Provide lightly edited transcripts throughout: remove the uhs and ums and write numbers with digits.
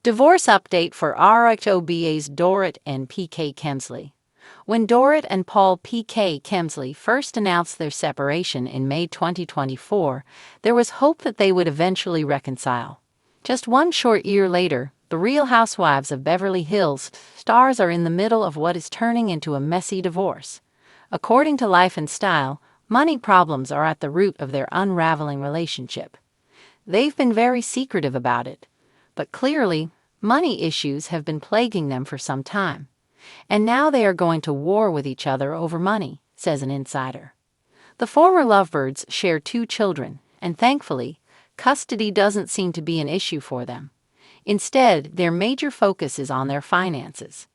Divorce update for RHOBA's Dorit and PK Kemsley. When Dorit and Paul PK Kemsley first announced their separation in May 2024, there was hope that they would eventually reconcile. Just one short year later, the Real Housewives of Beverly Hills stars are in the middle of what is turning into a messy divorce. According to Life and Style, money problems are at the root of their unraveling relationship. They've been very secretive about it, but clearly, money issues have been plaguing them for some time. And now they are going to war with each other over money, says an insider. The former lovebirds share 2 children, and thankfully, custody doesn't seem to be an issue for them. Instead, their major focus is on their finances.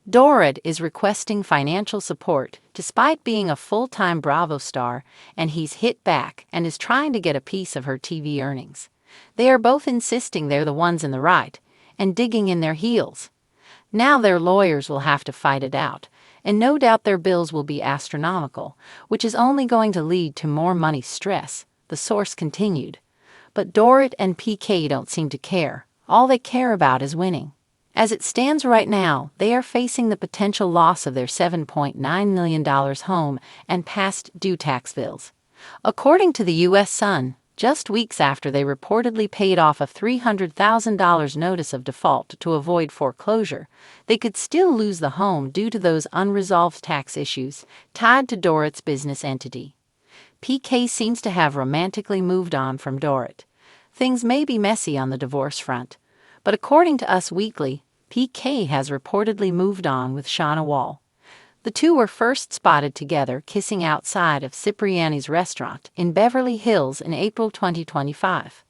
Dorit is requesting financial support despite being a full-time Bravo star, and he's hit back and is trying to get a piece of her TV earnings. They are both insisting they're the ones in the right and digging in their heels. Now their lawyers will have to fight it out, and no doubt their bills will be astronomical, which is only going to lead to more money stress, the source continued. But Dorit and PK don't seem to care. All they care about is winning. As it stands right now, they are facing the potential loss of their $7.9 million home and past due tax bills. According to the U.S. Sun, just weeks after they reportedly paid off a $300,000 notice of default to avoid foreclosure, they could still lose the home due to those unresolved tax issues tied to Dorit's business entity. PK seems to have romantically moved on from Dorit. Things may be messy on the divorce front, but according to Us Weekly, PK has reportedly moved on with Shauna Wall. The two were first spotted together kissing outside of Cipriani's restaurant in Beverly Hills in April 2025.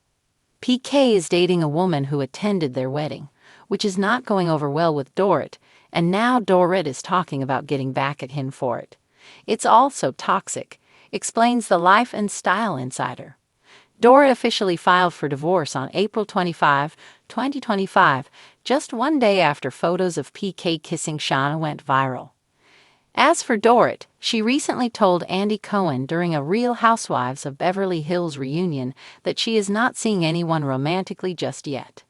PK is dating a woman who attended their wedding, which is not going over well with Dorit, and now Dorit is talking about getting back at him for it. It's all so toxic, explains the Life and Style insider. Dorit officially filed for divorce on April 25, 2025, just one day after photos of PK kissing Shauna went viral. As for Dorit, she recently told Andy Cohen during a Real Housewives of Beverly Hills reunion that she is not seeing anyone romantically just yet.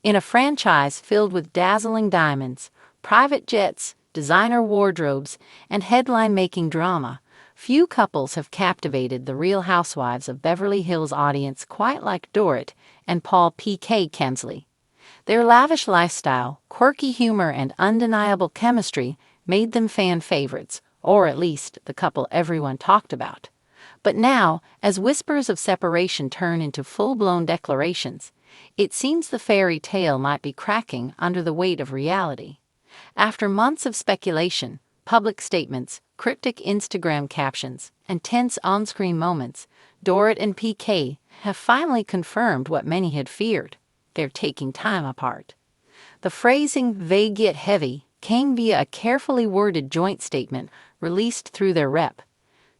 In a franchise filled with dazzling diamonds, private jets, designer wardrobes, and headline-making drama, few couples have captivated the Real Housewives of Beverly Hills audience quite like Dorit and Paul PK Kemsley. Their lavish lifestyle, quirky humor, and undeniable chemistry made them fan favorites, or at least the couple everyone talked about. But now, as whispers of separation turn into full-blown declarations, it seems the fairy tale might be cracking under the weight of reality. After months of speculation, public statements, cryptic Instagram captions, and tense on-screen moments, Dorit and PK have finally confirmed what many had feared: they're taking time apart. The phrasing "they get heavy" came via a carefully worded joint statement released through their rep,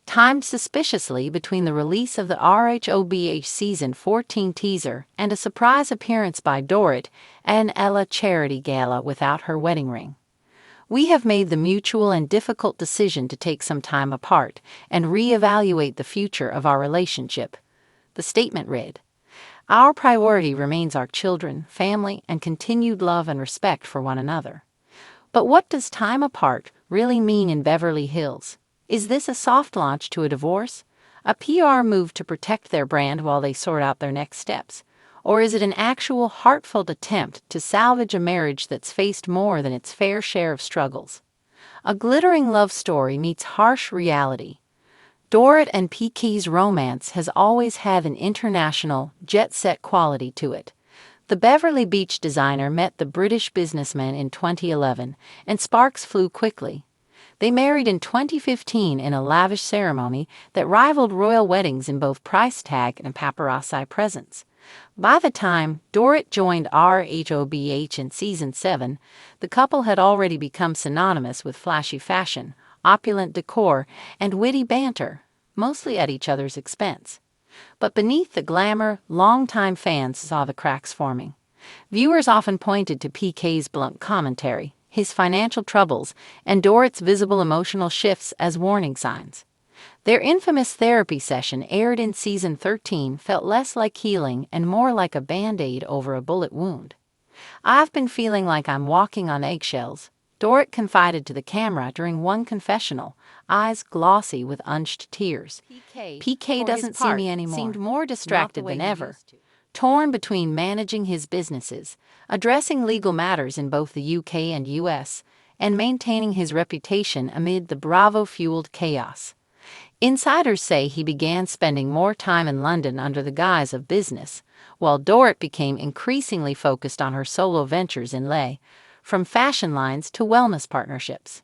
timed suspiciously between the release of the RHOBH Season 14 teaser and a surprise appearance by Dorit at an Ella charity gala without her wedding ring. "We have made the mutual and difficult decision to take some time apart and reevaluate the future of our relationship," the statement read. "Our priority remains our children, family, and continued love and respect for one another." But what does time apart really mean in Beverly Hills? Is this a soft launch to a divorce? A PR move to protect their brand while they sort out their next steps? Or is it an actual heartfelt attempt to salvage a marriage that's faced more than its fair share of struggles? A glittering love story meets harsh reality. Dorit and PK's romance has always had an international, jet-set quality to it. The Beverly Beach designer met the British businessman in 2011, and sparks flew quickly. They married in 2015 in a lavish ceremony that rivaled royal weddings in both price tag and paparazzi presence. By the time Dorit joined RHOBH in Season 7, the couple had already become synonymous with flashy fashion, opulent decor, and witty banter, mostly at each other's expense. But beneath the glamour, longtime fans saw the cracks forming. Viewers often pointed to PK's blunt commentary, his financial troubles, and Dorit's visible emotional shifts as warning signs. Their infamous therapy session, aired in Season 13, felt less like healing and more like a Band-Aid over a bullet wound. "I've been feeling like I'm walking on eggshells," Dorit confided to the camera during one confessional, eyes glossy with unshed tears. PK doesn't see me anymore. Seemed more distracted than ever, torn between managing his businesses, addressing legal matters in both the UK and US, and maintaining his reputation amid the Bravo-fueled chaos. Insiders say he began spending more time in London under the guise of business, while Dorit became increasingly focused on her solo ventures in LA, from fashion lines to wellness partnerships.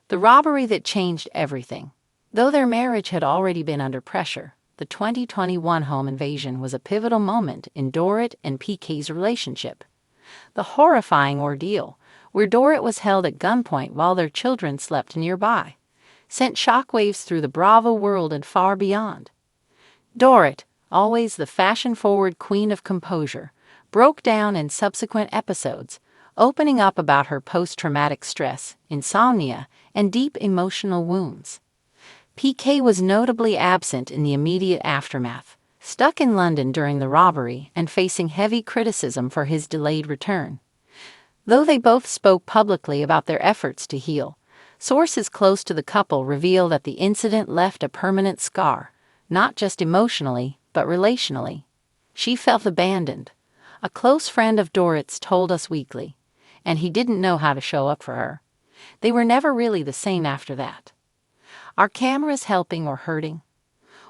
The robbery that changed everything. Though their marriage had already been under pressure, the 2021 home invasion was a pivotal moment in Dorit and PK's relationship. The horrifying ordeal, where Dorit was held at gunpoint while their children slept nearby, sent shockwaves through the Bravo world and far beyond. Dorit, always the fashion-forward queen of composure, broke down in subsequent episodes, opening up about her post-traumatic stress, insomnia, and deep emotional wounds. PK was notably absent in the immediate aftermath, stuck in London during the robbery and facing heavy criticism for his delayed return. Though they both spoke publicly about their efforts to heal, sources close to the couple reveal that the incident left a permanent scar, not just emotionally, but relationally. "She felt abandoned," a close friend of Dorit's told Us Weekly, "and he didn't know how to show up for her. They were never really the same after that." Are cameras helping or hurting?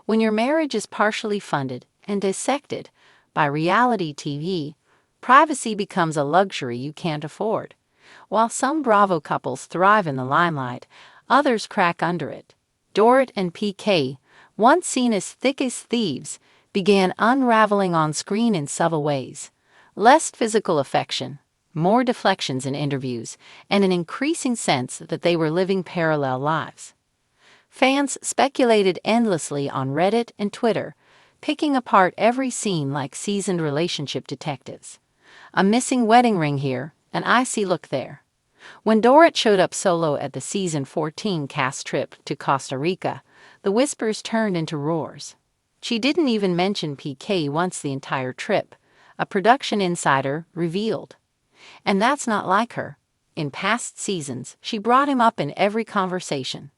When your marriage is partially funded and dissected by reality TV, privacy becomes a luxury you can't afford. While some Bravo couples thrive in the limelight, others crack under it. Dorit and PK, once seen as thick as thieves, began unraveling on screen in subtle ways. Less physical affection, more deflections in interviews, and an increasing sense that they were living parallel lives. Fans speculated endlessly on Reddit and Twitter, picking apart every scene like seasoned relationship detectives. A missing wedding ring here, an icy look there. When Dorit showed up solo at the season 14 cast trip to Costa Rica, the whispers turned into roars. She didn't even mention PK once the entire trip, a production insider revealed. And that's not like her. In past seasons, she brought him up in every conversation.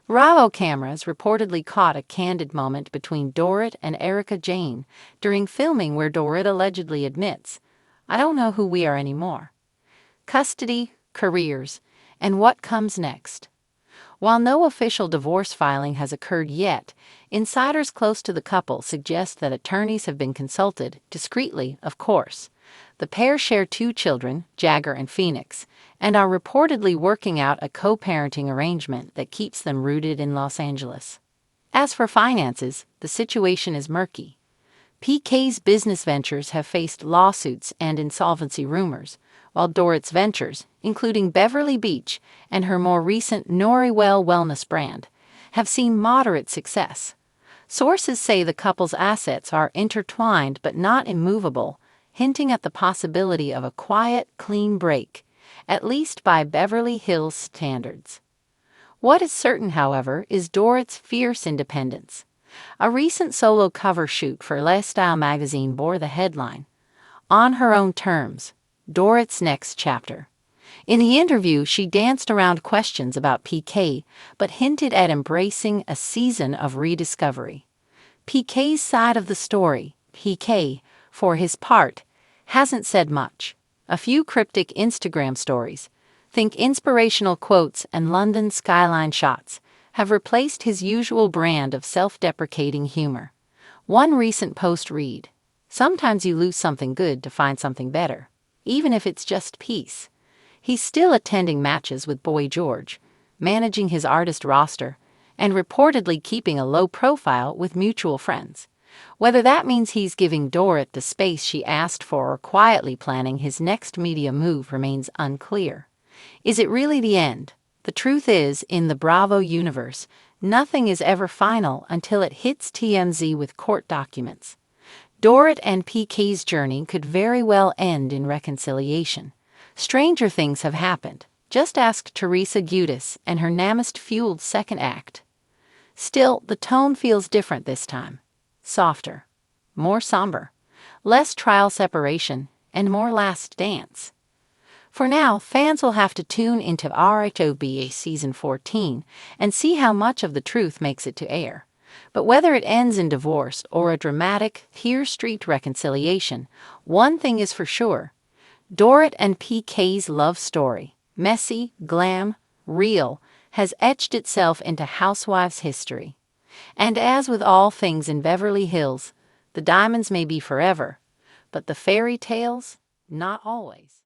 Bravo cameras reportedly caught a candid moment between Dorit and Erica Jane during filming where Dorit allegedly admits, "I don't know who we are anymore." Custody, careers, and what comes next. While no official divorce filing has occurred yet, insiders close to the couple suggest that attorneys have been consulted, discreetly, of course. The pair share 2 children, Jagger and Phoenix, and are reportedly working out a co-parenting arrangement that keeps them rooted in Los Angeles. As for finances, the situation is murky. PK's business ventures have faced lawsuits and insolvency rumors, while Dorit's ventures, including Beverly Beach and her more recent Norriwell wellness brand, have seen moderate success. Sources say the couple's assets are intertwined but not immovable, hinting at the possibility of a quiet, clean break, at least by Beverly Hills standards. What is certain, however, is Dorit's fierce independence. A recent solo cover shoot for Lifestyle magazine bore the headline, "On Her Own Terms, Dorit's Next Chapter." In the interview, she danced around questions about PK, but hinted at embracing a season of rediscovery. PK's side of the story, PK, for his part, hasn't said much. A few cryptic Instagram stories, think inspirational quotes and London skyline shots, have replaced his usual brand of self-deprecating humor. One recent post read, "Sometimes you lose something good to find something better, even if it's just peace." He's still attending matches with Boy George, managing his artist roster, and reportedly keeping a low profile with mutual friends. Whether that means he's giving Dorit the space she asked for or quietly planning his next media move remains unclear. Is it really the end? The truth is, in the Bravo universe, nothing is ever final until it hits TMZ with court documents. Dorit and PK's journey could very well end in reconciliation. Stranger things have happened. Just ask Teresa Giudice and her Namaste-fueled second act. Still, the tone feels different this time. Softer. More somber. Less trial separation, and more Last Dance. For now, fans will have to tune into RHOBA Season 14 and see how much of the truth makes it to air. But whether it ends in divorce or a dramatic, tear-streaked reconciliation, one thing is for sure. Dorit and PK's love story, messy, glam, real, has etched itself into Housewives history. And as with all things in Beverly Hills, the diamonds may be forever, but the fairy tales, not always.